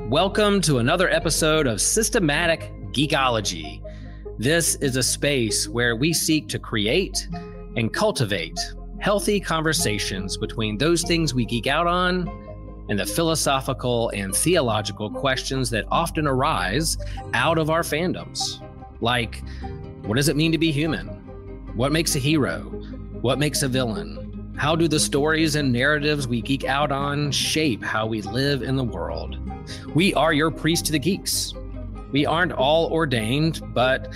Welcome to another episode of Systematic Geekology. This is a space where we seek to create and cultivate healthy conversations between those things we geek out on and the philosophical and theological questions that often arise out of our fandoms. Like, what does it mean to be human? What makes a hero? What makes a villain? How do the stories and narratives we geek out on shape how we live in the world? We are your priest to the geeks. We aren't all ordained, but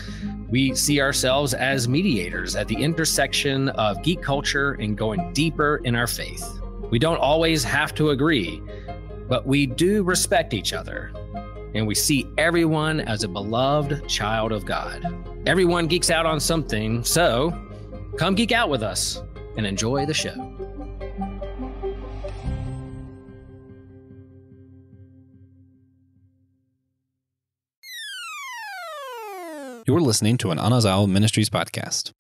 we see ourselves as mediators at the intersection of geek culture and going deeper in our faith. We don't always have to agree, but we do respect each other, and we see everyone as a beloved child of God. Everyone geeks out on something, so come geek out with us and enjoy the show. You're listening to an Anazal Ministries podcast.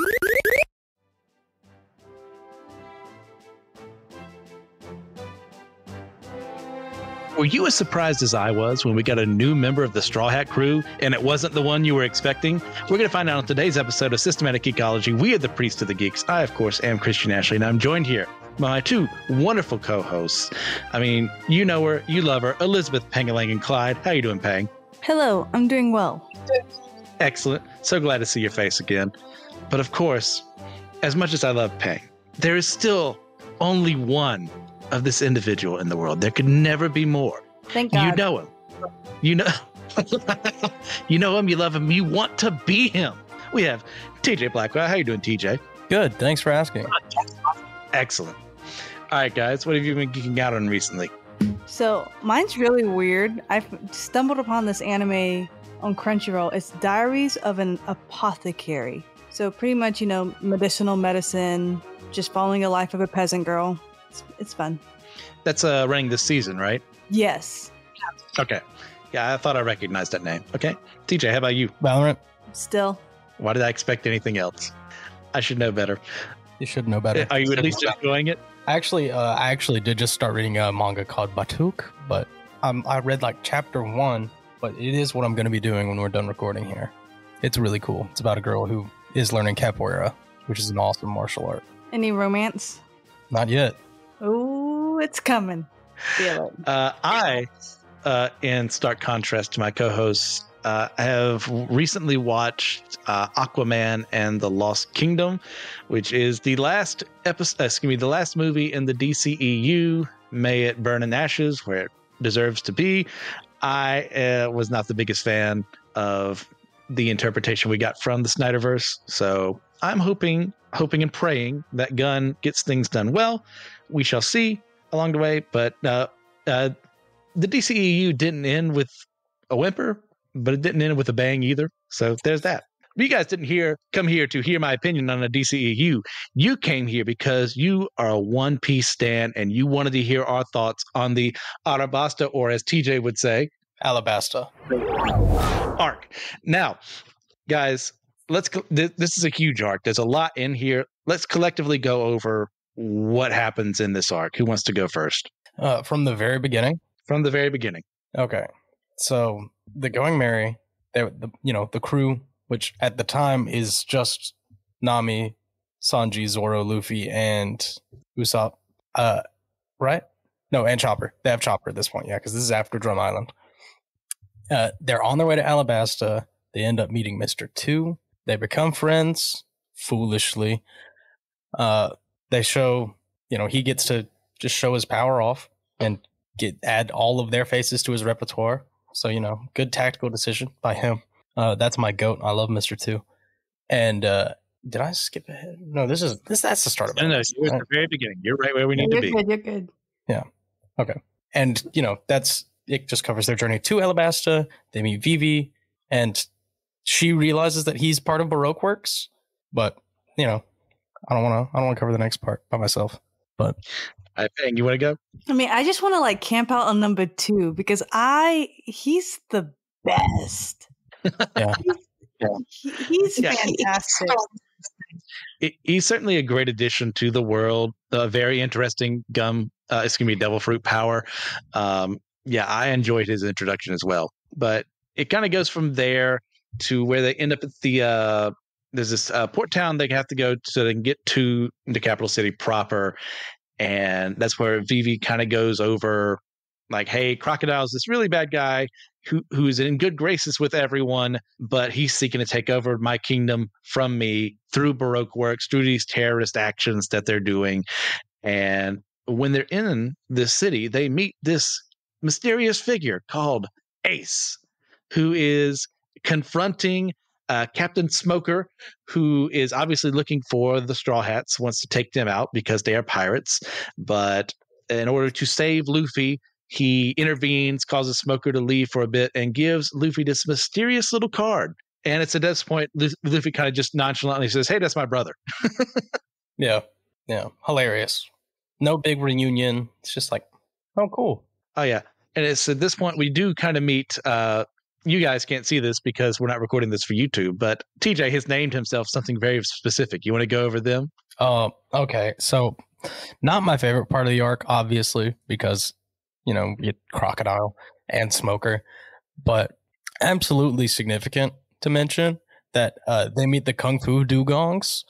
Were you as surprised as I was when we got a new member of the Straw Hat crew and it wasn't the one you were expecting? We're going to find out on today's episode of Systematic Geekology. We are the Priest of the Geeks. I, of course, am Christian Ashley, and I'm joined here by my two wonderful co-hosts. I mean, you know her, you love her, Elizabeth Pangalangan and Clyde. How you doing, Pang? Hello, I'm doing well. Excellent. So glad to see your face again. But of course, as much as I love Pang, there is still only one of this individual in the world. There could never be more. Thank God. You know him. You know, you know him. You love him. You want to be him. We have TJ Blackwell. How you doing, TJ? Good. Thanks for asking. Excellent. All right, guys. What have you been geeking out on recently? So mine's really weird. I've stumbled upon this anime on Crunchyroll. It's Diaries of an Apothecary. So pretty much, medicinal medicine, just following the life of a peasant girl. It's fun. That's running this season, right? Yes. Okay. Yeah, I thought I recognized that name. Okay. TJ, how about you? Valorant. Still. Why did I expect anything else? I should know better. You should know better. Are you at least enjoying it? I actually did just start reading a manga called Batuk, but I read like chapter 1, but it is what I'm going to be doing when we're done recording here. It's really cool. It's about a girl who is learning capoeira, which is an awesome martial art. Any romance? Not yet. Oh, it's coming. Feel it. I, in stark contrast to my co-hosts, have recently watched Aquaman and the Lost Kingdom, which is the last the last movie in the DCEU. May it burn in ashes where it deserves to be. I was not the biggest fan of the interpretation we got from the Snyderverse, so I'm hoping and praying that Gunn gets things done well. We shall see along the way, but the DCEU didn't end with a whimper, but it didn't end with a bang either. So there's that. But you guys didn't come here to hear my opinion on the DCEU. You came here because you are a One Piece stan and you wanted to hear our thoughts on the Arabasta, or as TJ would say, Alabasta arc. Now, guys, this is a huge arc. There's a lot in here. Let's collectively go over what happens in this arc. Who wants to go first? From the very beginning? From the very beginning. Okay. So the Going Merry, the crew, which at the time is just Nami, Sanji, Zoro, Luffy, and Usopp. Right? No, and Chopper. They have Chopper at this point, yeah, because this is after Drum Island. They're on their way to Alabasta. They end up meeting Mr. 2. They become friends, foolishly. They show, he gets to just show his power off and add all of their faces to his repertoire. So, good tactical decision by him. That's my goat. I love Mr. 2. And did I skip ahead? No, that's the start of it. No, you're at the very beginning. You're right where we need to be. You're good. Yeah. Okay. And, it just covers their journey to Alabasta. They meet Vivi, and she realizes that he's part of Baroque Works, but, I don't want to cover the next part by myself, but. I think you want to go? I mean, I just want to camp out on number 2 because he's the best. Yeah. He's fantastic. He's certainly a great addition to the world. A very interesting gum devil fruit power. Yeah, I enjoyed his introduction as well. But it kind of goes from there to where they end up at the there's this port town they have to go so they can get to the capital city proper. And that's where Vivi kind of goes over like, hey, Crocodile's this really bad guy who's in good graces with everyone, but he's seeking to take over my kingdom from me through Baroque works, through these terrorist actions that they're doing. And when they're in this city, they meet this mysterious figure called Ace, who is confronting Captain Smoker, who is obviously looking for the Straw Hats, wants to take them out because they are pirates. But in order to save Luffy, he intervenes, causes Smoker to leave for a bit, and gives Luffy this mysterious little card. And it's at this point, Luffy kind of just nonchalantly says, hey, that's my brother. Yeah. Hilarious. No big reunion. It's just like, oh, cool. Oh, yeah. And it's at this point we do kind of meet, you guys can't see this because we're not recording this for YouTube, but TJ has named himself something very specific. You want to go over them? Okay. So not my favorite part of the arc, obviously, because, you know, you get Crocodile and Smoker, but absolutely significant to mention that they meet the Kung Fu Dugongs.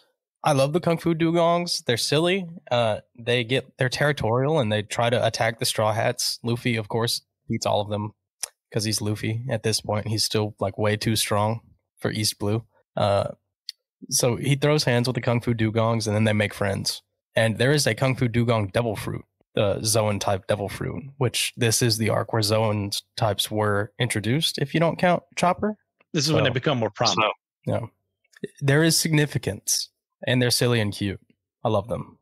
I love the Kung Fu Dugongs. They're silly. They're territorial and they try to attack the Straw Hats. Luffy, of course, beats all of them because he's Luffy at this point. He's still like way too strong for East Blue. So he throws hands with the Kung Fu Dugongs and then they make friends. And there is a Kung Fu Dugong Devil Fruit, the Zoan type Devil Fruit, which this is the arc where Zoan types were introduced, if you don't count Chopper. This is when they become more prominent. Yeah. There is significance. And they're silly and cute. I love them.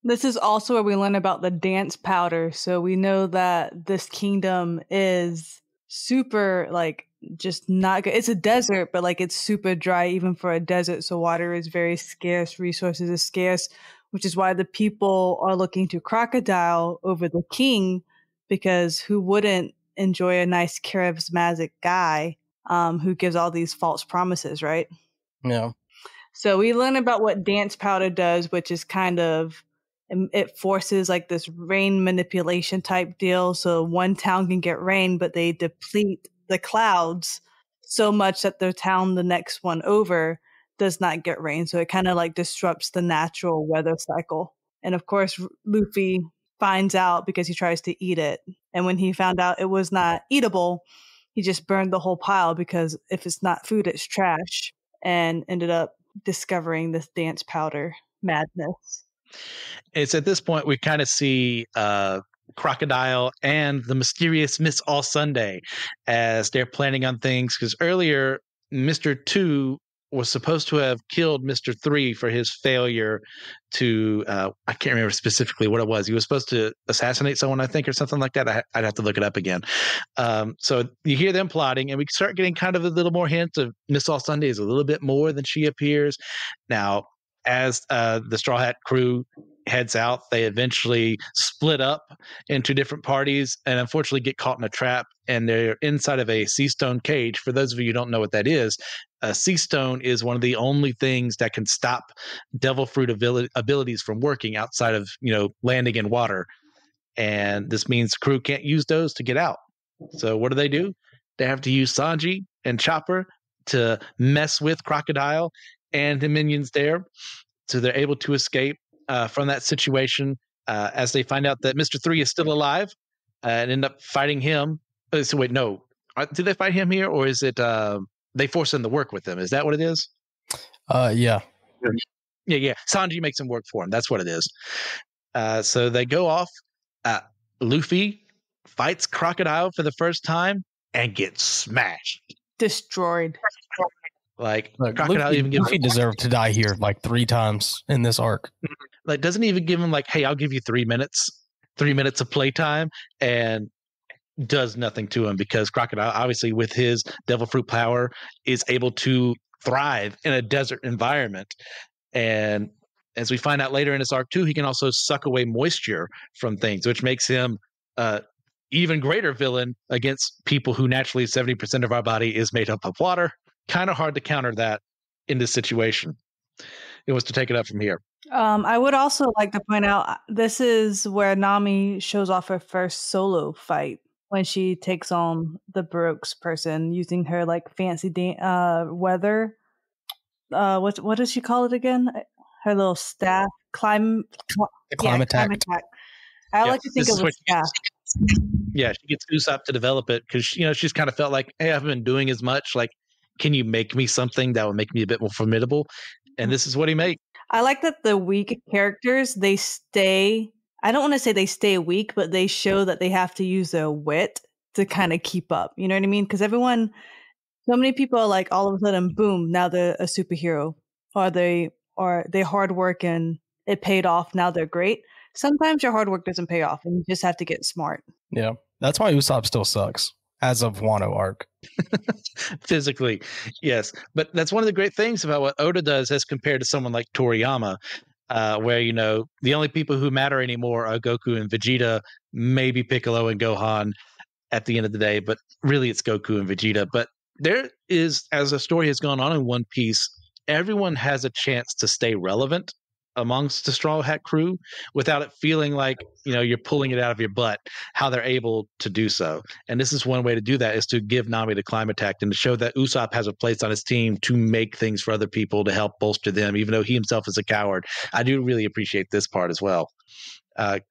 This is also where we learn about the dance powder. So we know that this kingdom is super, like, just not good. It's a desert, but, like, it's super dry even for a desert. So water is very scarce. Resources are scarce, which is why the people are looking to Crocodile over the king, because who wouldn't enjoy a nice, charismatic guy who gives all these false promises, right? Yeah. So we learn about what dance powder does, which is kind of, it forces like this rain manipulation type deal. So one town can get rain, but they deplete the clouds so much that their town, the next one over, does not get rain. So it kind of like disrupts the natural weather cycle. And of course, Luffy finds out because he tries to eat it. And when he found out it was not eatable, he just burned the whole pile because if it's not food, it's trash, and ended up discovering this dance powder madness. It's at this point we kind of see Crocodile and the mysterious Miss All Sunday as they're planning on things, because earlier Mr. 2 was supposed to have killed Mr. 3 for his failure to I can't remember specifically what it was. He was supposed to assassinate someone, I think, or something like that. I'd have to look it up again. So you hear them plotting, and we start getting kind of a little more hints of Miss All Sunday is a little bit more than she appears. Now, as the Straw Hat crew heads out, they eventually split up into different parties and unfortunately get caught in a trap, and they're inside of a sea stone cage. For those of you who don't know what that is, a sea stone is one of the only things that can stop devil fruit abilities from working outside of, landing in water. And this means the crew can't use those to get out. So what do? They have to use Sanji and Chopper to mess with Crocodile and the minions there. So they're able to escape from that situation as they find out that Mr. 3 is still alive and end up fighting him. So wait, no. Do they fight him here, or is it they force him to work with them? Is that what it is? Yeah. Yeah. Sanji makes him work for him. That's what it is. So they go off. Luffy fights Crocodile for the first time and gets smashed. Destroyed. Like, look, Crocodile Luffy deserved to die here like 3 times in this arc. Like, doesn't even give him like, hey, I'll give you 3 minutes of playtime, and does nothing to him, because Crocodile, obviously with his devil fruit power, is able to thrive in a desert environment. And as we find out later in this arc too, he can also suck away moisture from things, which makes him even greater villain against people who naturally 70% of our body is made up of water. Kind of hard to counter that in this situation. It was to take it up from here. I would also like to point out this is where Nami shows off her first solo fight when she takes on the Baroque's person using her like fancy weather. What does she call it again? Her little staff. The climb attack. I like to think of a staff. Yeah, she gets Usopp to develop it because she's kind of felt like, hey, I haven't been doing as much. Like, can you make me something that would make me a bit more formidable? And this is what he made. I like that the weak characters, they stay, I don't want to say they stay weak, but they show that they have to use their wit to kind of keep up. You know what I mean? Because so many people are like, all of a sudden, boom, now they're a superhero. Or they hard work and it paid off, now they're great. Sometimes your hard work doesn't pay off and you just have to get smart. Yeah, that's why Usopp still sucks as of Wano arc. Physically, yes. But that's one of the great things about what Oda does as compared to someone like Toriyama, where, the only people who matter anymore are Goku and Vegeta, maybe Piccolo and Gohan at the end of the day, but really it's Goku and Vegeta. But there is, as the story has gone on in One Piece, everyone has a chance to stay relevant amongst the Straw Hat crew without it feeling like, you're pulling it out of your butt, how they're able to do so. And this is one way to do that, is to give Nami the climb attack and to show that Usopp has a place on his team to make things for other people, to help bolster them, even though he himself is a coward. I do really appreciate this part as well.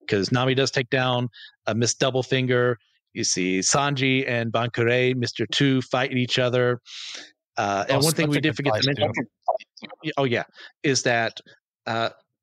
Because Nami does take down Miss Doublefinger. You see Sanji and Bankure, Mr. Two, fighting each other. And one thing we did forget to mention, is that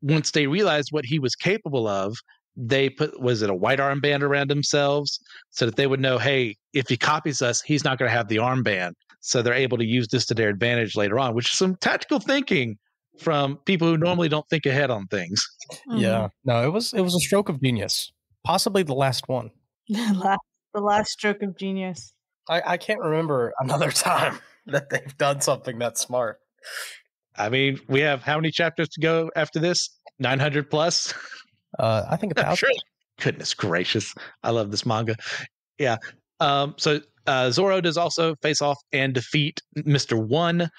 once they realized what he was capable of, they put, was it a white armband around themselves so that they would know, hey, if he copies us, he's not going to have the armband. So they're able to use this to their advantage later on, which is some tactical thinking from people who normally don't think ahead on things. Yeah, no, it was a stroke of genius, possibly the last one. The last stroke of genius. I can't remember another time that they've done something that smart. I mean, we have how many chapters to go after this? 900 plus? I think 1,000. Sure. Goodness gracious. I love this manga. Yeah. So Zoro does also face off and defeat Mr. One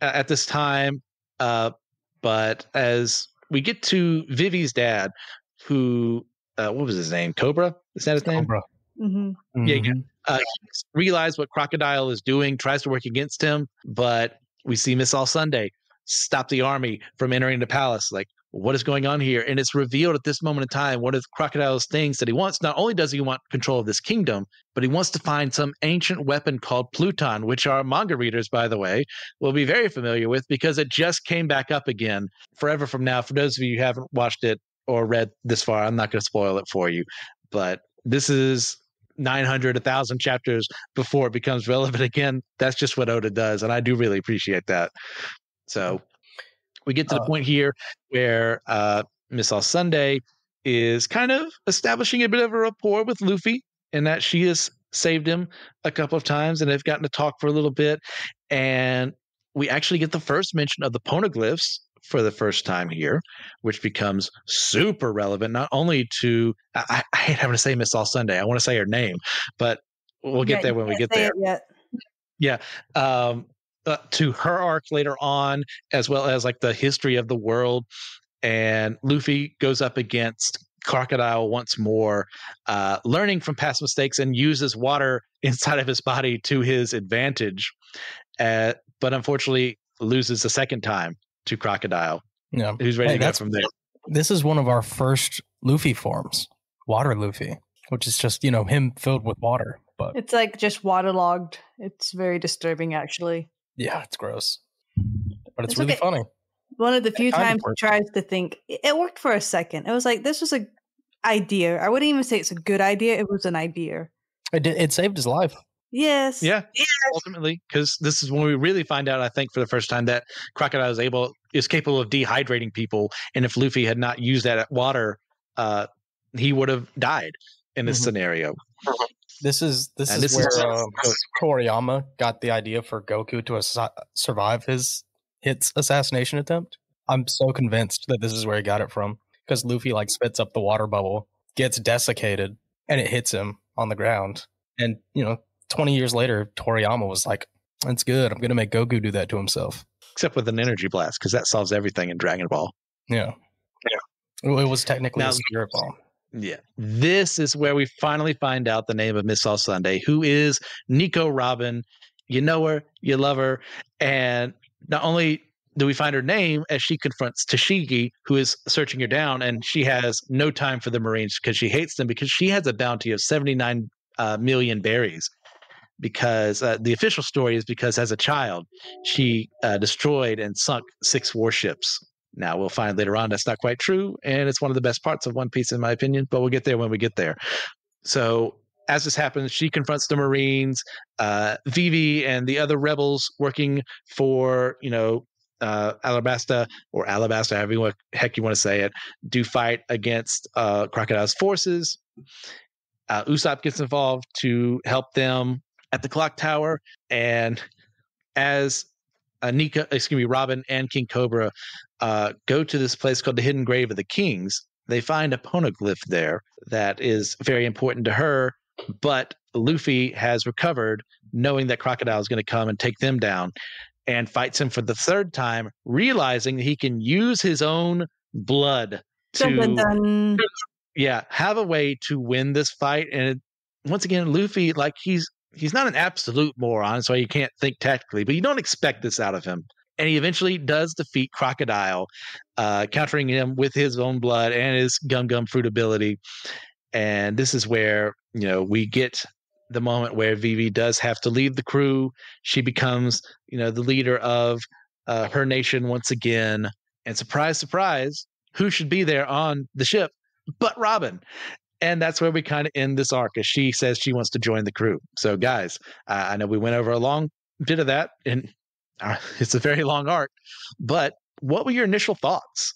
at this time. But as we get to Vivi's dad, who, what was his name? Cobra? Is that his name? Cobra. Mm-hmm. Yeah. He realizes what Crocodile is doing, tries to work against him, but we see Miss All Sunday stop the army from entering the palace. Like, what is going on here? And it's revealed at this moment in time one of Crocodile's things that he wants. Not only does he want control of this kingdom, but he wants to find some ancient weapon called Pluton, which our manga readers, by the way, will be very familiar with because it just came back up again forever from now. For those of you who haven't watched it or read this far, I'm not going to spoil it for you. But this is 900, 1,000 chapters before it becomes relevant again. That's just what Oda does, and I do really appreciate that. So we get to the point here where Miss All Sunday is kind of establishing a bit of a rapport with Luffy, and that she has saved him a couple of times, and they've gotten to talk for a little bit. And we actually get the first mention of the poneglyphs for the first time here, which becomes super relevant, not only to, I hate having to say Miss All Sunday. I want to say her name, but we'll get there when we get there. Yeah. To her arc later on, as well as like the history of the world. And Luffy goes up against Crocodile once more, learning from past mistakes, and uses water inside of his body to his advantage. But unfortunately loses a second time to Crocodile. Yeah. Who's ready to go from there. This is one of our first Luffy forms, Water Luffy, which is just, him filled with water. But it's like just waterlogged. It's very disturbing, actually. Yeah, it's gross. But it's really funny. One of the few times he tries to think, it worked for a second. It was like, this was an idea. I wouldn't even say it's a good idea. It was an idea. It saved his life. Yes. Yeah. Yes. Ultimately, because this is when we really find out, I think, for the first time that Crocodile is capable of dehydrating people. And if Luffy had not used that water, he would have died in this scenario. This is where Toriyama got the idea for Goku to survive his assassination attempt. I'm so convinced that this is where he got it from, because Luffy spits up the water bubble, gets desiccated, and it hits him on the ground. And 20 years later, Toriyama was like, "That's good. I'm gonna make Goku do that to himself." Except with an energy blast, because that solves everything in Dragon Ball. Yeah. Well, it was technically Now, a spirit bomb. Yeah. This is where we finally find out the name of Miss All Sunday, who is Nico Robin. You know her, you love her. And not only do we find her name as she confronts Tashigi, who is searching her down, and she has no time for the Marines because she hates them because she has a bounty of 79 million berries. Because the official story is because as a child, she destroyed and sunk 6 warships. Now, we'll find later on that's not quite true, and it's one of the best parts of One Piece, in my opinion, but we'll get there when we get there. So, as this happens, she confronts the Marines, Vivi and the other rebels working for, Arabasta, or Alabasta, however heck you want to say it, do fight against Crocodile's forces. Usopp gets involved to help them at the clock tower, and as Robin and King Cobra go to this place called the Hidden Grave of the Kings, they find a poneglyph there that is very important to her, but Luffy has recovered, knowing that Crocodile is going to come and take them down, and fights him for the 3rd time, realizing that he can use his own blood to have a way to win this fight. And once again, Luffy, like, he's not an absolute moron, so you can't think tactically, but you don't expect this out of him. And he eventually does defeat Crocodile, countering him with his own blood and his gum fruit ability. And this is where, we get the moment where Vivi does have to leave the crew. She becomes, the leader of her nation once again. And surprise, surprise, who should be there on the ship but Robin? And that's where we kind of end this arc, as she says she wants to join the crew. So, guys, I know we went over a long bit of that, and it's a very long arc. But what were your initial thoughts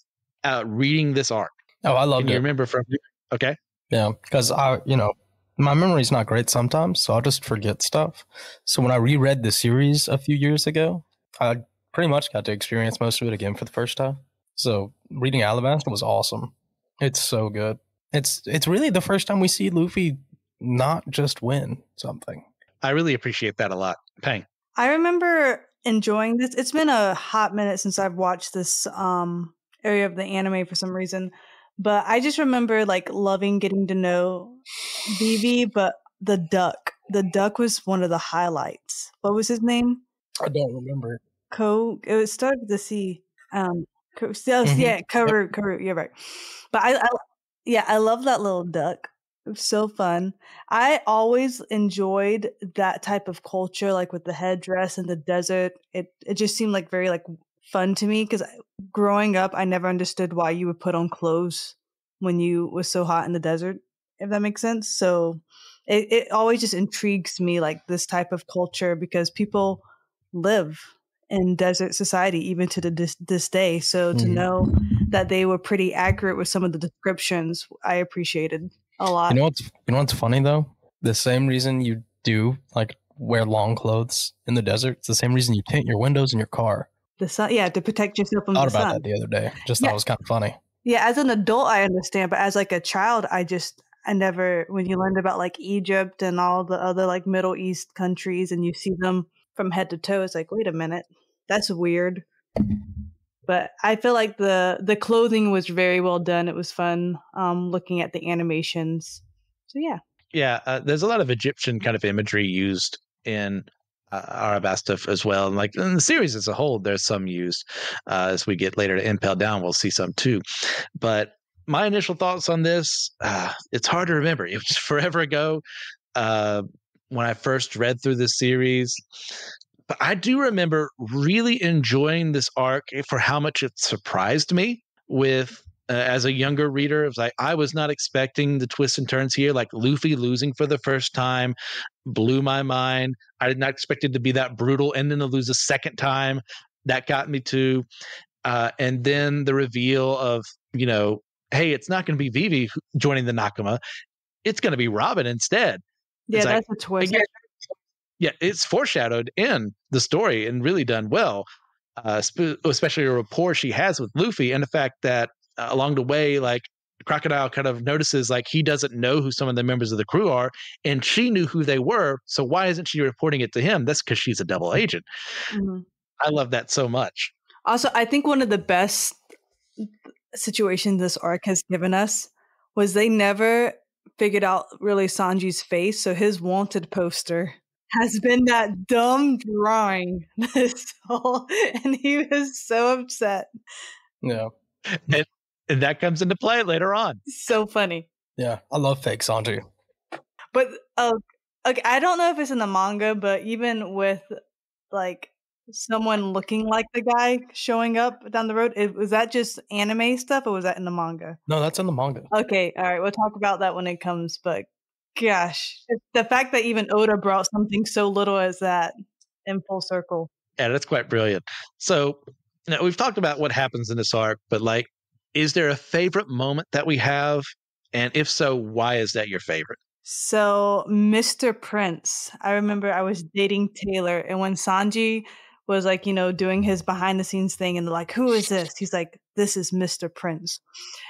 reading this arc? Oh, I loved it. You remember from? Okay. Yeah, because my memory's not great sometimes, so I'll just forget stuff. So when I reread the series a few years ago, I pretty much got to experience most of it again for the first time. So reading Alabasta was awesome. It's so good. It's really the first time we see Luffy not just win something. I really appreciate that a lot. Pang. I remember enjoying this. It's been a hot minute since I've watched this area of the anime for some reason. But I just remember loving getting to know Vivi, but the duck was one of the highlights. What was his name? I don't remember. It started with the C. Karu. You're right. But I love that little duck. It was so fun. I always enjoyed that type of culture, like with the headdress in the desert. It just seemed very fun to me, because growing up, I never understood why you would put on clothes when you was so hot in the desert, if that makes sense. So it always just intrigues me, this type of culture, because people live in desert society even to this day. So to know that they were pretty accurate with some of the descriptions, I appreciated a lot. You know what's funny though? The same reason you do wear long clothes in the desert, it's the same reason you tint your windows in your car. The sun, to protect yourself from the sun. I thought about that the other day. Just thought it was kind of funny. Yeah, as an adult, I understand, but as a child, I never. When you learned about Egypt and all the other Middle East countries, and you see them from head to toe, it's wait a minute, that's weird. But I feel like the clothing was very well done. It was fun looking at the animations. So yeah. Yeah, there's a lot of Egyptian kind of imagery used in Arabasta as well. And in the series as a whole, there's some used. As we get later to Impel Down, we'll see some too. But my initial thoughts on this, it's hard to remember. It was forever ago when I first read through this series. But I do remember really enjoying this arc for how much it surprised me with as a younger reader. It was I was not expecting the twists and turns here. Luffy losing for the first time blew my mind. I did not expect it to be that brutal, and then to lose a second time. That got me too. And then the reveal of, hey, it's not going to be Vivi joining the Nakama. It's going to be Robin instead. Yeah, that's a twist. Yeah, it's foreshadowed in the story and really done well, especially a rapport she has with Luffy, and the fact that along the way, Crocodile kind of notices he doesn't know who some of the members of the crew are, and she knew who they were. So why isn't she reporting it to him? That's because she's a double agent. Mm-hmm. I love that so much. Also, I think one of the best situation this arc has given us was they never figured out really Sanji's face. So his wanted poster has been that dumb drawing this whole, and he was so upset. Yeah. And that comes into play later on. So funny. Yeah. I love fake Sanji. But okay, I don't know if it's in the manga, but even with like someone looking like the guy showing up down the road, was that just anime stuff or was that in the manga? No, that's in the manga. Okay, all right, we'll talk about that when it comes. But gosh, the fact that even Oda brought something so little as that in full circle. Yeah, that's quite brilliant. So now we've talked about what happens in this arc, but like, is there a favorite moment that we have? And if so, why is that your favorite? So, Mr. Prince, I remember I was dating Taylor, and when Sanji was like, doing his behind the scenes thing, and they're like, who is this? He's like, this is Mr. Prince.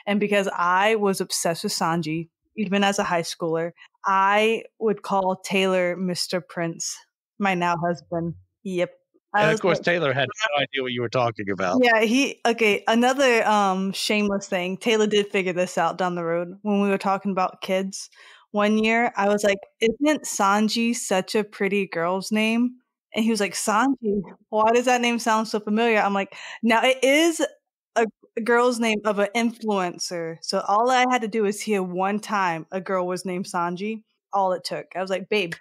And because I was obsessed with Sanji, even as a high schooler, I would call Taylor Mr. Prince, my now husband. Yep. And of course, Taylor had no idea what you were talking about. Yeah, another shameless thing. Taylor did figure this out down the road when we were talking about kids. One year, I was like, isn't Sanji such a pretty girl's name? And he was like, Sanji, why does that name sound so familiar? I'm like, now it is a girl's name of an influencer. So all I had to do is hear one time a girl was named Sanji. All it took. I was like, babe,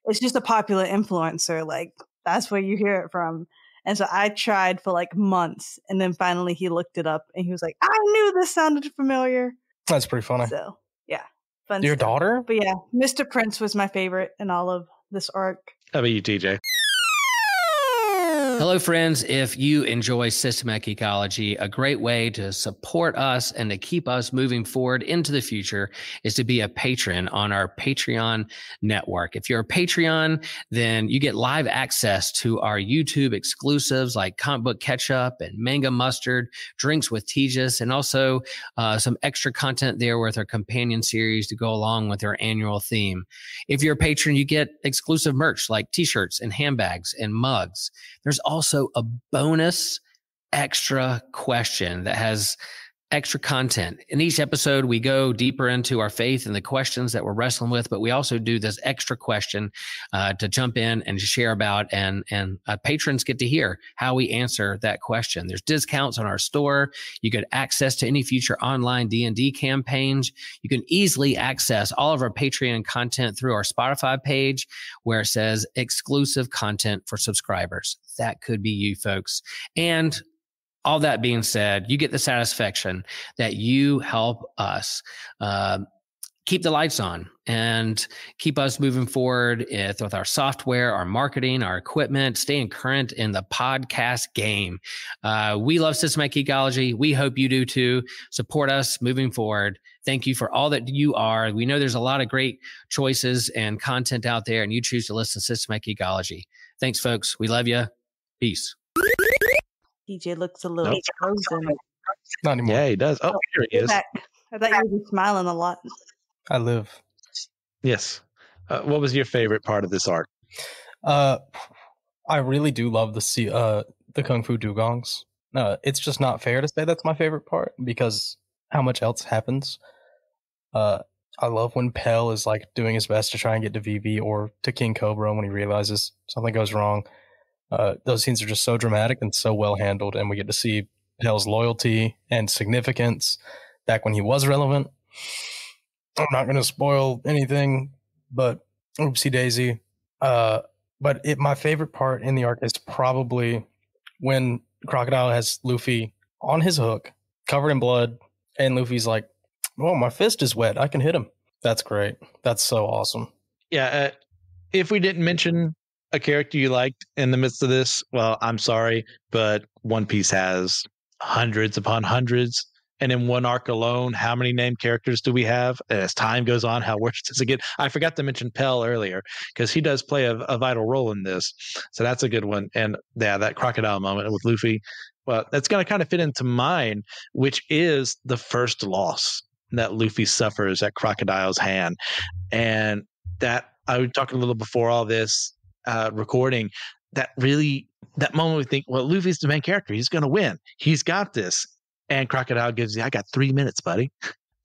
it's just a popular influencer. Like, that's where you hear it from. And so I tried for like months. And then finally he looked it up and he was like, I knew this sounded familiar. That's pretty funny. So, yeah. Fun Your stuff. daughter? But yeah, Mr. Prince was my favorite in all of this arc. How about you, TJ? Hello, friends. If you enjoy Systematic Geekology, a great way to support us and to keep us moving forward into the future is to be a patron on our Patreon network. If you're a Patreon, then you get live access to our YouTube exclusives like Comic Book Ketchup and Manga Mustard, Drinks with Tejas, and also some extra content there with our companion series to go along with our annual theme. If you're a patron, you get exclusive merch like t-shirts and handbags and mugs. There's also a bonus extra question that has extra content. In each episode, we go deeper into our faith and the questions that we're wrestling with, but we also do this extra question to jump in and share about, and patrons get to hear how we answer that question. There's discounts on our store. You get access to any future online D&D campaigns. You can easily access all of our Patreon content through our Spotify page where it says exclusive content for subscribers. That could be you folks. And all that being said, you get the satisfaction that you help us keep the lights on and keep us moving forward with our software, our marketing, our equipment, staying current in the podcast game. We love Systematic Geekology. We hope you do too. Support us moving forward. Thank you for all that you are. We know there's a lot of great choices and content out there, and you choose to listen to Systematic Geekology. Thanks, folks. We love you. Peace. DJ looks a little frozen. Not anymore. Yeah, he does. Oh, here he is. I thought you were smiling a lot. I live. Yes. What was your favorite part of this arc? I really do love the Kung Fu Dugongs. It's just not fair to say that's my favorite part because how much else happens. I love when Pell is like doing his best to try and get to Vivi or to King Cobra when he realizes something goes wrong. Those scenes are just so dramatic and so well handled, and we get to see Pell's loyalty and significance back when he was relevant. I'm not going to spoil anything, but oopsie daisy. But my favorite part in the arc is probably when Crocodile has Luffy on his hook, covered in blood, and Luffy's like, "Oh, my fist is wet. I can hit him." That's great. That's so awesome. Yeah. If we didn't mention a character you liked in the midst of this, well, I'm sorry, but One Piece has hundreds upon hundreds. And in one arc alone, how many named characters do we have? And as time goes on, how worse does it get? I forgot to mention Pell earlier because he does play a vital role in this. So that's a good one. And yeah, that crocodile moment with Luffy, well, that's going to kind of fit into mine, which is the first loss that Luffy suffers at Crocodile's hand. And that I was talking a little before all this recording, that moment we think, well, Luffy's the main character. He's going to win. He's got this. And Crocodile gives you, I got 3 minutes, buddy.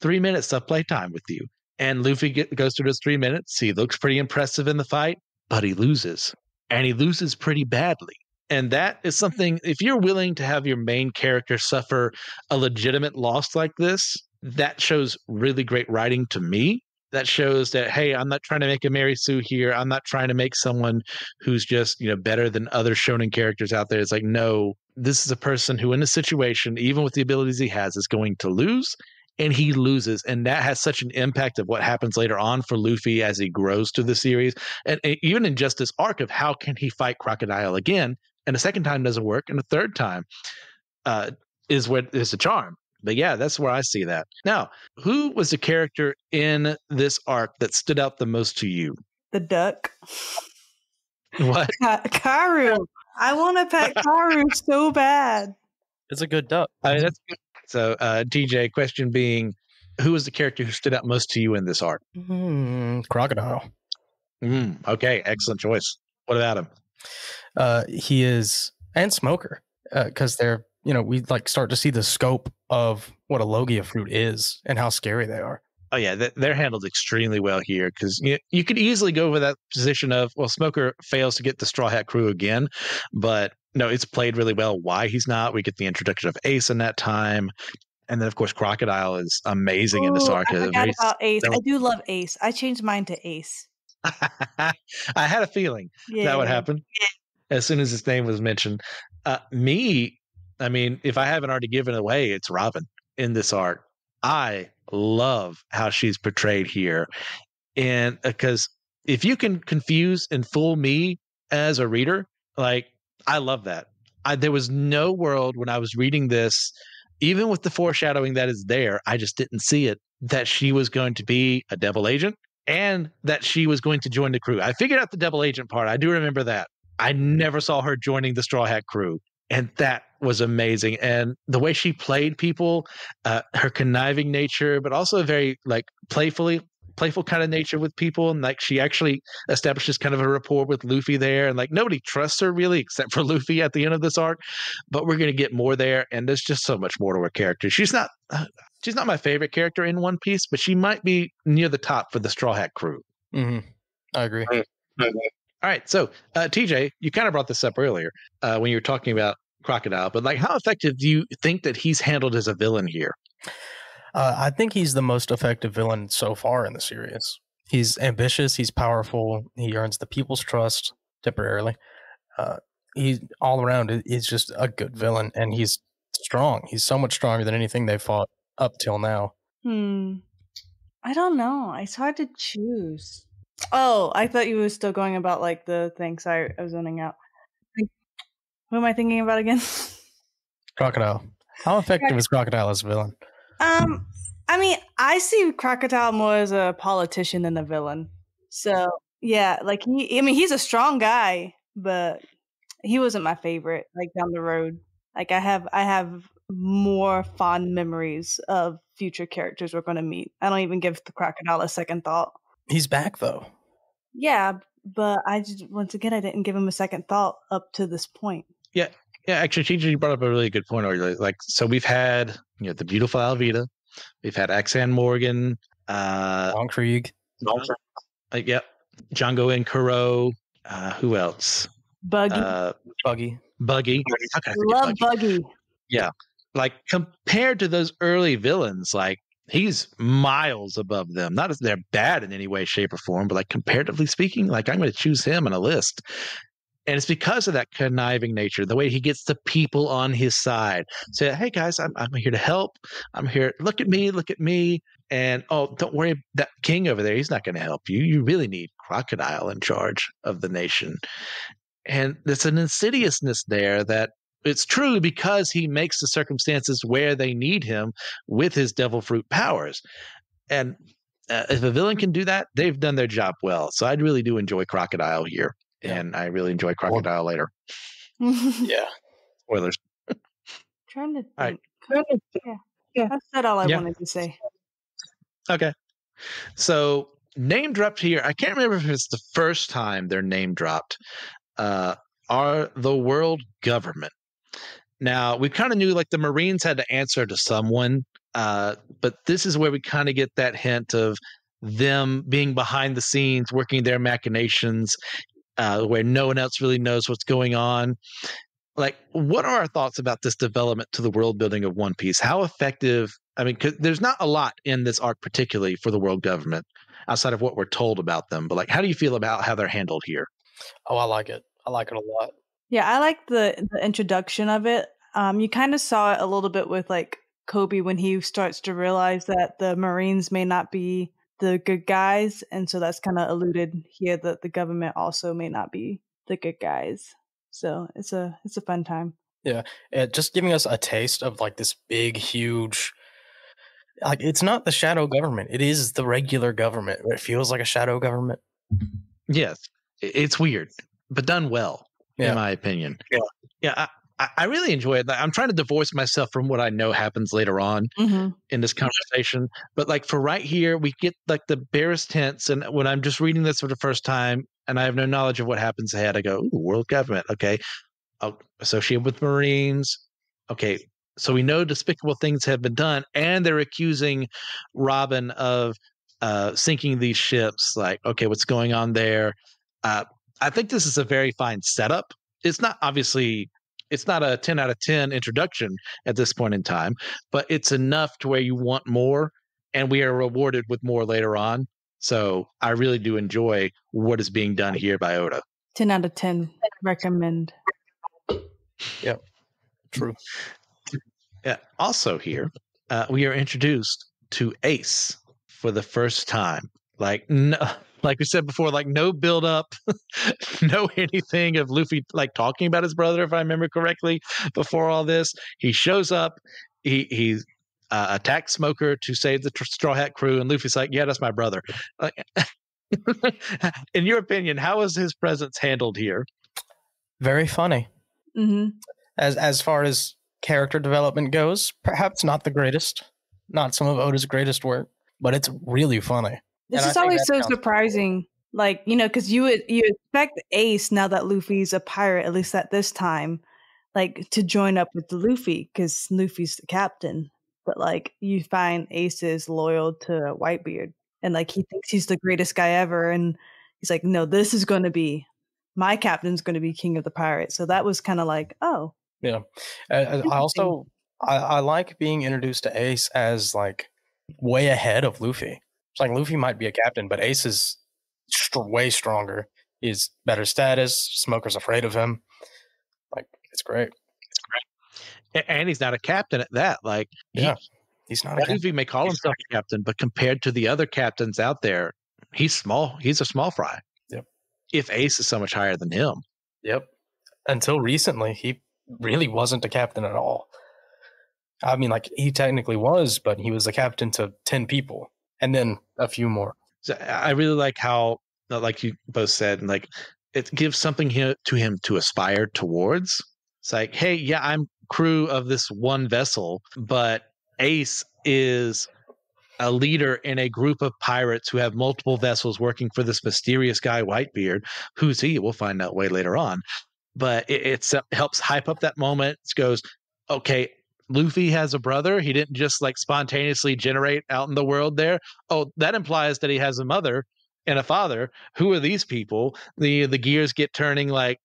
3 minutes of playtime with you. And Luffy goes through those 3 minutes. He looks pretty impressive in the fight, but he loses. And he loses pretty badly. And that is something, if you're willing to have your main character suffer a legitimate loss like this, that shows really great writing to me. That shows that, hey, I'm not trying to make a Mary Sue here. I'm not trying to make someone who's just, better than other shonen characters out there. It's like, no, this is a person who in a situation, even with the abilities he has, is going to lose. And he loses. And that has such an impact of what happens later on for Luffy as he grows through the series. And even in just this arc of how can he fight Crocodile again? And the second time doesn't work. And the third time is where is the charm. But yeah, that's where I see that. Now, who was the character in this arc that stood out the most to you? The duck. What? Karu. I want to pet Karu so bad. It's a good duck. That's good. So, TJ, question being, who was the character who stood out most to you in this arc? Crocodile. Okay, excellent choice. What about him? He is, and Smoker, because they're, we start to see the scope of what a Logia fruit is and how scary they are. Oh yeah, they're handled extremely well here because you could easily go over that position of, well, Smoker fails to get the Straw Hat Crew again, but no, it's played really well why he's not. We get the introduction of Ace in that time. And then, of course, Crocodile is amazing in this arc. I forgot about Ace. I do love Ace. I changed mine to Ace. I had a feeling that would happen as soon as his name was mentioned. If I haven't already given it away, it's Robin in this arc. I love how she's portrayed here. And because if you can confuse and fool me as a reader, I love that. There was no world when I was reading this, even with the foreshadowing that is there, I just didn't see it, that she was going to be a devil agent and that she was going to join the crew. I figured out the devil agent part. I do remember that. I never saw her joining the Straw Hat Crew. And that was amazing. And the way she played people, her conniving nature, but also a very playful kind of nature with people. And she actually establishes kind of a rapport with Luffy there. And nobody trusts her really, except for Luffy at the end of this arc. But we're going to get more there. And there's just so much more to her character. She's not my favorite character in One Piece, but she might be near the top for the Straw Hat Crew. Mm-hmm. I agree. All right. So, TJ, you kind of brought this up earlier when you were talking about Crocodile, but how effective do you think that he's handled as a villain here? I think he's the most effective villain so far in the series. He's ambitious. He's powerful. He earns the people's trust temporarily. He all around is just a good villain, and he's strong. He's so much stronger than anything they fought up till now. I don't know. It's hard to choose. Oh, I thought you were still going about the thing. Sorry, I was zoning out. Who am I thinking about again? Crocodile. How effective is Crocodile as a villain? I see Crocodile more as a politician than a villain. So yeah, he's a strong guy, but he wasn't my favorite. Down the road, I have more fond memories of future characters we're going to meet. I don't even give the Crocodile a second thought. He's back though. Yeah, but I didn't give him a second thought up to this point. Yeah. Actually, TJ, you brought up a really good point earlier. So we've had the beautiful Alvida, we've had Axan Morgan, Long Krieg, yep, Django and Kuro. Who else? Buggy. Love Buggy. Yeah, compared to those early villains, he's miles above them. Not as they're bad in any way, shape, or form, but comparatively speaking, I'm going to choose him on a list. And it's because of that conniving nature, the way he gets the people on his side. Say, hey guys, I'm here to help. I'm here. Look at me. And don't worry, that king over there, he's not going to help you. You really need Crocodile in charge of the nation. And there's an insidiousness there that it's true because he makes the circumstances where they need him with his devil fruit powers. And if a villain can do that, they've done their job well. So I really do enjoy Crocodile here. Yeah. And I really enjoy Crocodile later. Yeah. Spoilers. Trying to think. All right. Yeah. I said all I wanted to say. Okay. So name dropped here. I can't remember if it's the first time they're name dropped. Are the world government. Now, we kind of knew like the Marines had to answer to someone, but this is where we kind of get that hint of them being behind the scenes, working their machinations, where no one else really knows what's going on. Like, what are our thoughts about this development to the world building of One Piece? How effective? I mean, 'cause there's not a lot in this arc, particularly for the world government, outside of what we're told about them. But like, how do you feel about how they're handled here? Oh, I like it. I like it a lot. Yeah, I like the introduction of it. You kind of saw it a little bit with like Kobe when he starts to realize that the Marines may not be the good guys, and so that's kind of alluded here that the government also may not be the good guys. So it's a fun time. Yeah, just giving us a taste of like this big, huge. Like, it's not the shadow government; it is the regular government. It feels like a shadow government. Yes, it's weird, but done well, in my opinion. Yeah. I really enjoy it. I'm trying to divorce myself from what I know happens later on in this conversation. But like for right here, we get like the barest hints. And when I'm just reading this for the first time and I have no knowledge of what happens ahead, I go, ooh, world government. Okay. Associated with Marines. Okay. So we know despicable things have been done, and they're accusing Robin of sinking these ships. Like, okay, what's going on there? I think this is a very fine setup. It's not a 10 out of 10 introduction at this point in time, but it's enough to where you want more, and we are rewarded with more later on. So I really do enjoy what is being done here by Oda. 10 out of 10. Recommend. Yep. True. Yeah. Also here, we are introduced to Ace for the first time. Like we said before, like no build up, no anything of Luffy like talking about his brother, if I remember correctly. Before all this, he shows up, he attacks Smoker to save the Straw Hat crew, and Luffy's like, "Yeah, that's my brother." In your opinion, how is his presence handled here? Very funny. Mm-hmm. As far as character development goes, perhaps not the greatest, not some of Oda's greatest work, but it's really funny. This is always so surprising. Like, because you expect Ace, now that Luffy's a pirate, at least at this time, like to join up with Luffy because Luffy's the captain. But like you find Ace is loyal to Whitebeard, and like he thinks he's the greatest guy ever, and he's like, no, this is going to be my captain's going to be king of the pirates. So that was kind of like, oh yeah. I like being introduced to Ace as like way ahead of Luffy. It's like Luffy might be a captain, but Ace is way stronger. He's better status. Smoker's afraid of him. Like, it's great. And he's not a captain at that. Like, he's not a captain. Luffy may call himself a captain, but compared to the other captains out there, he's small. He's a small fry. Yep. If Ace is so much higher than him. Yep. Until recently, he really wasn't a captain at all. I mean, like, he technically was, but he was a captain to 10 people. And then a few more. So I really like how, like you both said, like it gives something to him to aspire towards. It's like, hey, yeah, I'm crew of this one vessel, but Ace is a leader in a group of pirates who have multiple vessels working for this mysterious guy, Whitebeard. Who's he? We'll find out way later on. But it helps hype up that moment. It goes, okay, Luffy has a brother. He didn't just like spontaneously generate out in the world there. Oh, that implies that he has a mother and a father. Who are these people? The gears get turning. Like,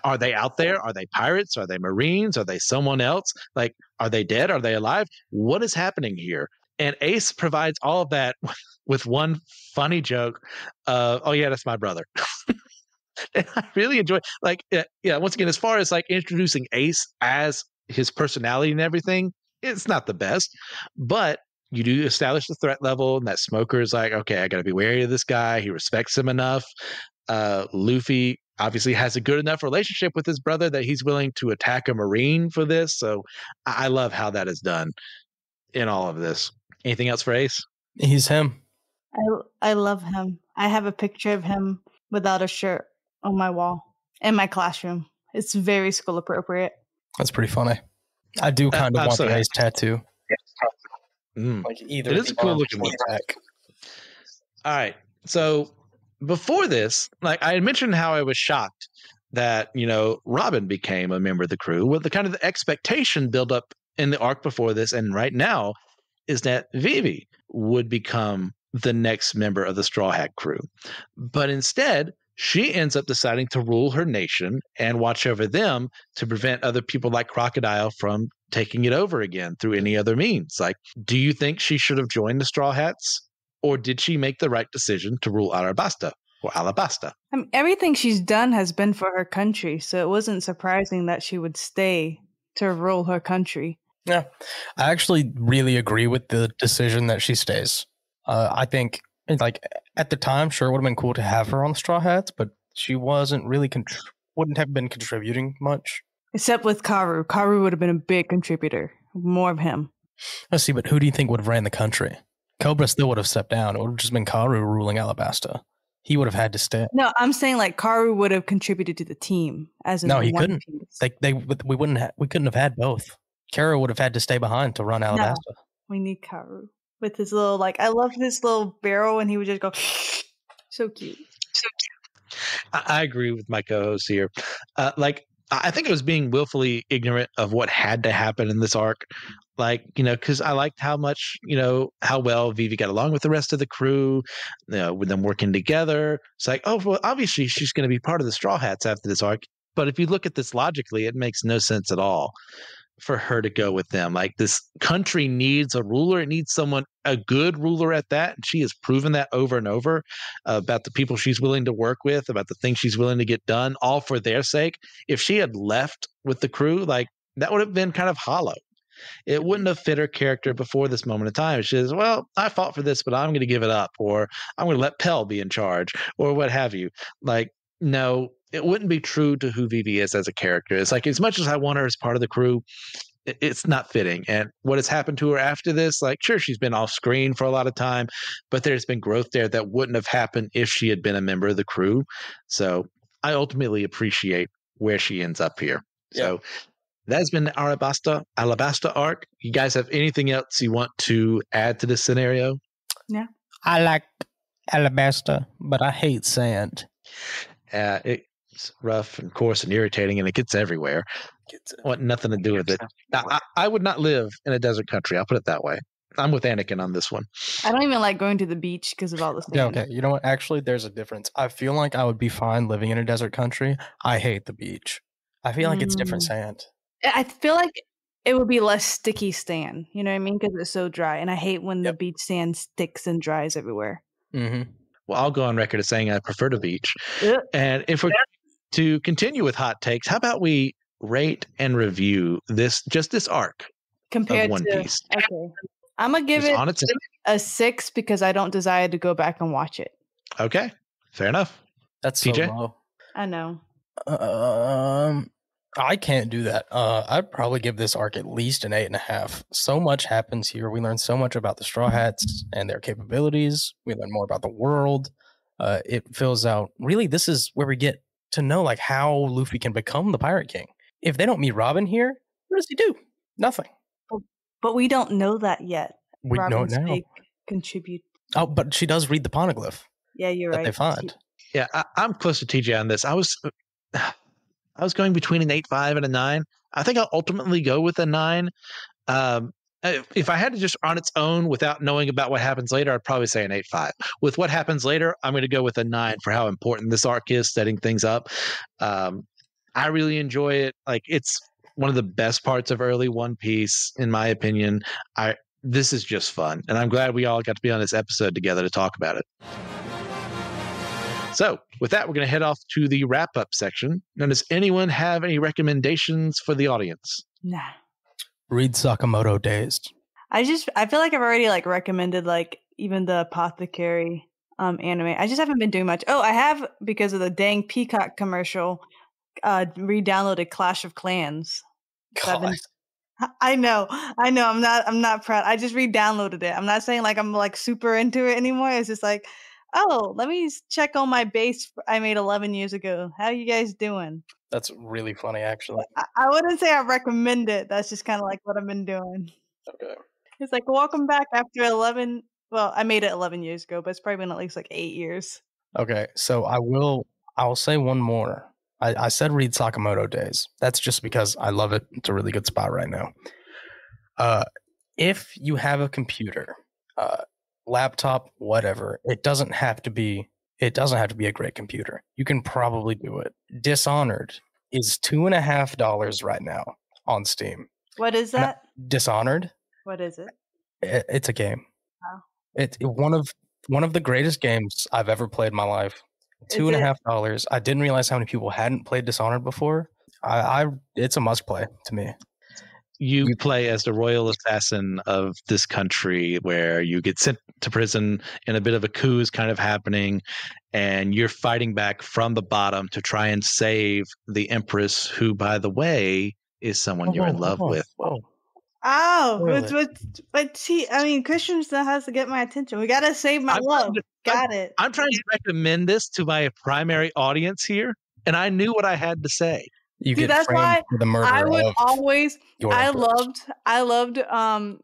are they out there? Are they pirates? Are they Marines? Are they someone else? Like, are they dead? Are they alive? What is happening here? And Ace provides all of that with one funny joke of, oh yeah, that's my brother. And I really enjoy, like, yeah, once again, as far as like introducing Ace as his personality and everything, it's not the best, but you do establish the threat level, and that Smoker is like, okay, I got to be wary of this guy. He respects him enough. Luffy obviously has a good enough relationship with his brother that he's willing to attack a Marine for this. So I love how that is done in all of this. Anything else for Ace? He's him. I love him. I have a picture of him without a shirt on my wall in my classroom. It's very school appropriate. That's pretty funny. I do kind of want the Ace tattoo. Like either it is a cool looking one. All right. So before this, like I had mentioned how I was shocked that, you know, Robin became a member of the crew. Well, the kind of the expectation build up in the arc before this and right now is that Vivi would become the next member of the Straw Hat crew. But instead, she ends up deciding to rule her nation and watch over them to prevent other people like Crocodile from taking it over again through any other means. Like, do you think she should have joined the Straw Hats? Or did she make the right decision to rule Arabasta or Alabasta? I mean, everything she's done has been for her country, so it wasn't surprising that she would stay to rule her country. Yeah, I actually really agree with the decision that she stays. I think, like, at the time, sure, it would have been cool to have her on the Straw Hats, but she wasn't really, wouldn't have been contributing much. Except with Karu. Karu would have been a big contributor. More of him. Let's see, but who do you think would have ran the country? Cobra still would have stepped down. It would have just been Karu ruling Alabasta. He would have had to stay. No, I'm saying like Karu would have contributed to the team. As in no, he couldn't. Piece. We couldn't have had both. Karu would have had to stay behind to run Alabasta. No, we need Karu with his little I love his little barrel, and he would just go so cute. So cute. I agree with my co-host here. I think it was being willfully ignorant of what had to happen in this arc. Like, you know, because I liked how much, you know, how well Vivi got along with the rest of the crew, you know, with them working together. It's like, oh, well, obviously she's going to be part of the Straw Hats after this arc. But if you look at this logically, it makes no sense at all for her to go with them. Like, this country needs a ruler. It needs someone, a good ruler at that. And she has proven that over and over about the people she's willing to work with, about the things she's willing to get done, all for their sake. If she had left with the crew, like, that would have been kind of hollow. It wouldn't have fit her character before this moment in time. She says, well, I fought for this, but I'm going to give it up, or I'm going to let Pell be in charge, or what have you. Like, no, it wouldn't be true to who Vivi is as a character. It's like, as much as I want her as part of the crew, it's not fitting. And what has happened to her after this, like, sure, she's been off screen for a lot of time, but there's been growth there that wouldn't have happened if she had been a member of the crew. So I ultimately appreciate where she ends up here. Yeah. So that's been the Alabasta arc. You guys have anything else you want to add to this scenario? Yeah. I like Alabasta, but I hate sand. It's rough and coarse and irritating, and it gets everywhere. I want nothing to do with it. I would not live in a desert country. I'll put it that way. I'm with Anakin on this one. I don't even like going to the beach because of all this. Yeah, okay. You know what? Actually, there's a difference. I feel like I would be fine living in a desert country. I hate the beach. I feel like it's different sand. I feel like it would be less sticky sand. You know what I mean? Because it's so dry. And I hate when the beach sand sticks and dries everywhere. Mm-hmm. Well, I'll go on record as saying I prefer the beach. And if we're to continue with hot takes, how about we rate and review this arc compared of One Piece? Okay. I'm going to give it a 6 because I don't desire to go back and watch it. Okay. Fair enough. That's TJ? so low. I know. I can't do that. I'd probably give this arc at least an 8.5. So much happens here. We learn so much about the Straw Hats and their capabilities. We learn more about the world. It fills out. Really, this is where we get to know like how Luffy can become the Pirate King. If they don't meet Robin here, what does he do? Nothing. But we don't know that yet. We know it now. Contribute. Oh, but she does read the poneglyph. Yeah, you're that right. They find. Yeah, I'm close to TJ on this. I was going between an 8.5 and a 9. I think I'll ultimately go with a 9. If I had to just on its own without knowing about what happens later, I'd probably say an 8.5. With what happens later, I'm going to go with a 9 for how important this arc is, setting things up. I really enjoy it. Like, it's one of the best parts of early One Piece, in my opinion. This is just fun, and I'm glad we all got to be on this episode together to talk about it. So with that, we're going to head off to the wrap-up section. Now, does anyone have any recommendations for the audience? Nah. Read Sakamoto Dazed. I feel like I've already like recommended like even the Apothecary anime. I just haven't been doing much. Oh, I have, because of the dang Peacock commercial, re-downloaded Clash of Clans. I know. I'm not proud. I just re-downloaded it. I'm not saying like I'm like super into it anymore. It's just like, oh, let me check on my base I made 11 years ago. How you guys doing? That's really funny, actually. I wouldn't say I recommend it. That's just kind of like what I've been doing. Okay. It's like, welcome back after 11. Well, I made it 11 years ago, but it's probably been at least like 8 years. Okay, so I'll say one more. I said read Sakamoto Days. That's just because I love it. It's a really good spot right now. If you have a computer, laptop, whatever, it doesn't have to be a great computer. You can probably do it. Dishonored is $2.50 right now on Steam. What is that? Dishonored. What is it? It's a game. Oh. It's one of the greatest games I've ever played in my life. $2.50. I didn't realize how many people hadn't played Dishonored before. It's a must play to me. You play as the royal assassin of this country, where you get sent to prison and a bit of a coup is kind of happening, and you're fighting back from the bottom to try and save the empress, who, by the way, is someone you're in love with. But see, I mean, Christian still has to get my attention. We gotta save my love. Got it. I'm trying to recommend this to my primary audience here, and I knew what I had to say. That's why the murder I would of always. I empress. loved.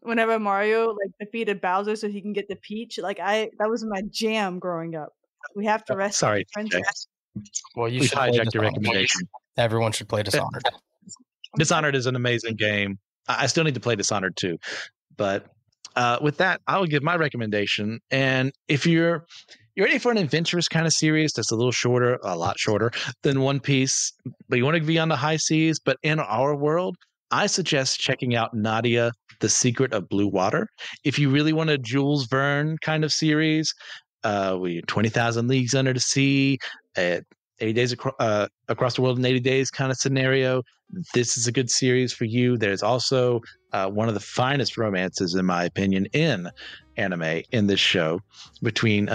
Whenever Mario defeated Bowser so he can get the peach. That was my jam growing up. We have to rescue. Sorry, princess. Well, you we should play hijacked your Dishonored. recommendation. Everyone should play Dishonored. Dishonored is an amazing game. I still need to play Dishonored too, but with that, I will give my recommendation. And if you're ready for an adventurous kind of series that's a lot shorter than One Piece, but you want to be on the high seas, but in our world, I suggest checking out Nadia, The Secret of Blue Water. If you really want a Jules Verne kind of series, 20,000 Leagues Under the Sea, 80 days across the world in 80 days kind of scenario, this is a good series for you. There's also one of the finest romances, in my opinion, in anime in this show between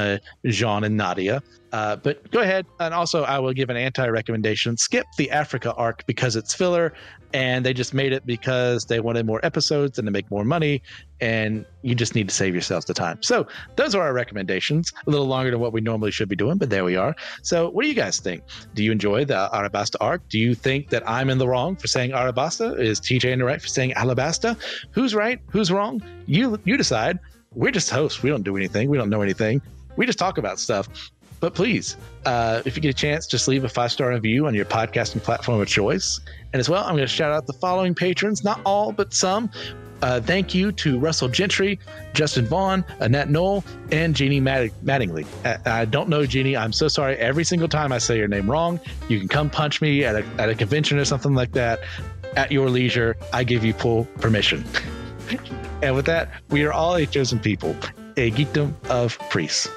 Jean and Nadia. But go ahead. And also, I will give an anti-recommendation. Skip the Africa arc because it's filler, and they just made it because they wanted more episodes and to make more money, and you just need to save yourselves the time. So those are our recommendations. A little longer than what we normally should be doing, but there we are. So what do you guys think? Do you enjoy the Arabasta arc? Do you think that I'm in the wrong for saying Arabasta? Is TJ in the right for saying Alabasta? Who's right? Who's wrong? You decide. We're just hosts. We don't do anything. We don't know anything. We just talk about stuff. But please, if you get a chance, just leave a 5-star review on your podcasting platform of choice. And as well, I'm going to shout out the following patrons, not all, but some. Thank you to Russell Gentry, Justin Vaughn, Annette Knoll, and Jeannie Mattingly. I don't know, Jeannie. I'm so sorry. Every single time I say your name wrong, you can come punch me at a convention or something like that at your leisure. I give you full permission. And with that, we are all a chosen people, a geekdom of priests.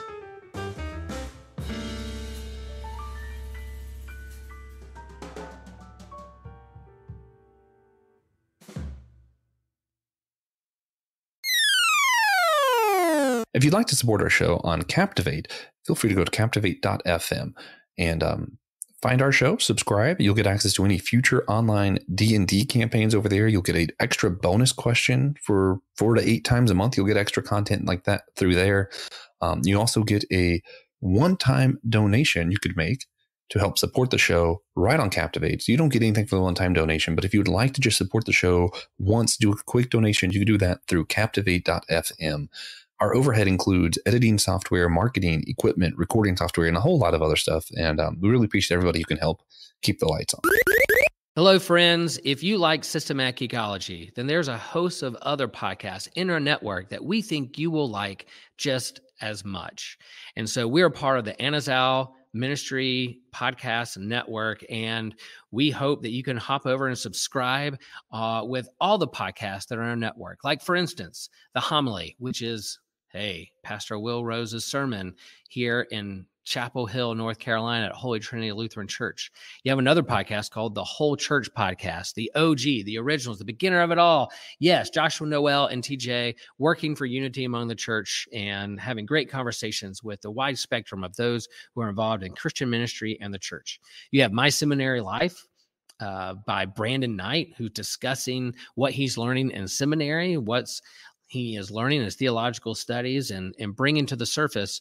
If you'd like to support our show on Captivate, feel free to go to captivate.fm and find our show, subscribe. You'll get access to any future online D&D campaigns over there. You'll get an extra bonus question for 4 to 8 times a month. You'll get extra content like that through there. You also get a one-time donation you could make to help support the show right on Captivate. So you don't get anything for the one-time donation, but if you would like to just support the show once, do a quick donation, you can do that through captivate.fm. Our overhead includes editing software, marketing, equipment, recording software, and a whole lot of other stuff. And we really appreciate everybody who can help keep the lights on. Hello, friends. If you like systematic geekology, then there's a host of other podcasts in our network that we think you will like just as much. And so we're part of the Anazal Ministry Podcast Network, and we hope that you can hop over and subscribe with all the podcasts that are on our network. Like, for instance, The Homily, which is, Pastor Will Rose's sermon here in Chapel Hill, North Carolina at Holy Trinity Lutheran Church. You have another podcast called The Whole Church Podcast, the OG, the originals, the beginner of it all. Yes, Joshua Noel and TJ working for unity among the church and having great conversations with the wide spectrum of those who are involved in Christian ministry and the church. You have My Seminary Life by Brandon Knight, who's discussing what he's learning in seminary, he is learning his theological studies and bringing to the surface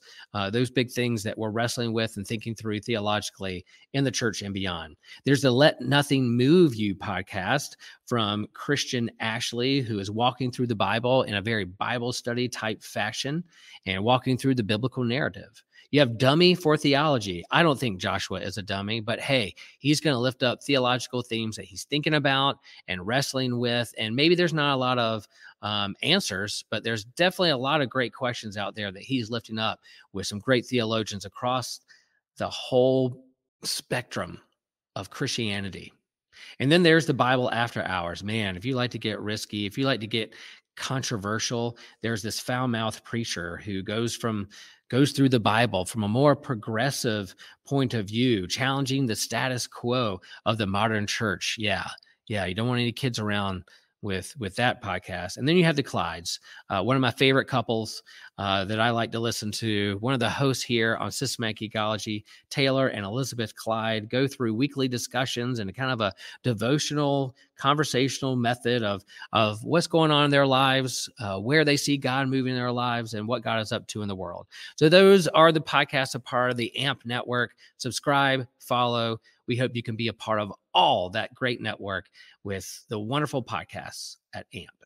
those big things that we're wrestling with and thinking through theologically in the church and beyond. There's the Let Nothing Move You podcast from Christian Ashley, who is walking through the Bible in a very Bible study type fashion and walking through the biblical narrative. You have dummy for theology. I don't think Joshua is a dummy, but hey, he's going to lift up theological themes that he's thinking about and wrestling with. And maybe there's not a lot of answers, but there's definitely a lot of great questions out there that he's lifting up with some great theologians across the whole spectrum of Christianity. And then there's the Bible After Hours. Man, if you like to get risky, if you like to get controversial, there's this foul-mouthed preacher who goes through the Bible from a more progressive point of view, challenging the status quo of the modern church. Yeah, you don't want any kids around with that podcast. And then you have the Clydes, one of my favorite couples that I like to listen to. One of the hosts here on Systematic Geekology, Taylor and Elizabeth Clyde, go through weekly discussions and kind of a devotional, conversational method of what's going on in their lives, where they see God moving in their lives, and what God is up to in the world. So those are the podcasts, a part of the AMP network. Subscribe, follow. We hope you can be a part of all that great network with the wonderful podcasts at AMP.